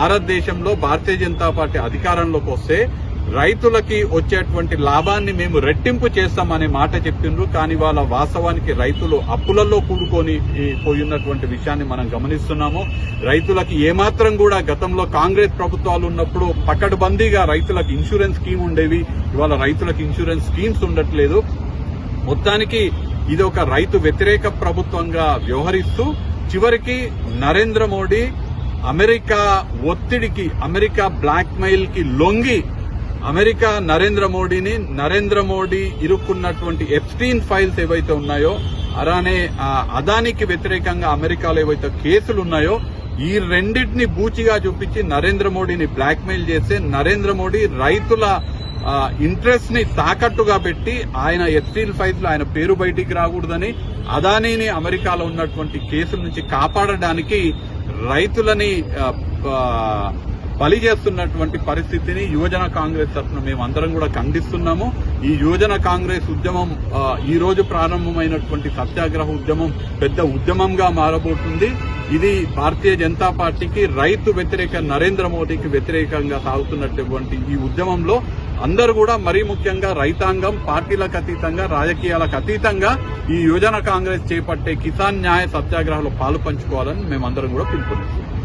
భారతదేశంలో భారతీయ జనతా పార్టీ అధికారంలోకి వస్తే రైతులకి వచ్చేటువంటి లాభాన్ని మేము రెట్టింపు చేస్తామనే మాట చెప్పిండ్రు. కానీ వాళ్ళ వాస్తవానికి రైతులు అప్పులలో కూడుకొని పోయినటువంటి విషయాన్ని మనం గమనిస్తున్నాము. రైతులకి ఏమాత్రం కూడా గతంలో కాంగ్రెస్ ప్రభుత్వాలు ఉన్నప్పుడు పకడ్బందీగా రైతులకు ఇన్సూరెన్స్ స్కీమ్ ఉండేవి. ఇవాళ రైతులకు ఇన్సూరెన్స్ స్కీమ్స్ ఉండట్లేదు. మొత్తానికి ఇది ఒక రైతు వ్యతిరేక ప్రభుత్వంగా వ్యవహరిస్తూ చివరికి నరేంద్ర మోడీ అమెరికా ఒత్తిడికి, అమెరికా బ్లాక్ మెయిల్ కి లొంగి అమెరికా నరేంద్ర మోడీ ఇరుక్కున్నటువంటి ఎప్స్టీన్ ఫైల్స్ ఏవైతే ఉన్నాయో, అలానే అదానికి వ్యతిరేకంగా అమెరికాలో ఏవైతే కేసులు ఉన్నాయో ఈ రెండింటిని బూచిగా చూపించి నరేంద్ర మోడీని బ్లాక్ మెయిల్ చేస్తే నరేంద్ర మోడీ రైతుల ఇంట్రెస్ట్ ని తాకట్టుగా పెట్టి ఆయన ఎప్స్టీన్ ఫైల్స్ లో ఆయన పేరు బయటికి రాకూడదని, అదానీని అమెరికాలో ఉన్నటువంటి కేసుల నుంచి కాపాడడానికి రైతులని బలి చేస్తున్నటువంటి పరిస్థితిని యువజన కాంగ్రెస్ తరఫున మేమందరం కూడా ఖండిస్తున్నాము. ఈ యువజన కాంగ్రెస్ ఉద్యమం ఈ రోజు ప్రారంభమైనటువంటి సత్యాగ్రహ ఉద్యమం పెద్ద ఉద్యమంగా మారబోతుంది. ఇది భారతీయ జనతా పార్టీకి రైతు వ్యతిరేక నరేంద్ర మోడీకి వ్యతిరేకంగా సాగుతున్నటువంటి ఈ ఉద్యమంలో అందరూ కూడా మరీ ముఖ్యంగా రైతాంగం పార్టీలకు అతీతంగా, రాజకీయాలకు అతీతంగా ఈ యువజన కాంగ్రెస్ చేపట్టే కిసాన్ న్యాయ సత్యాగ్రహంలో పాలు పంచుకోవాలని మేమందరం కూడా పిలుపునిస్తున్నాం.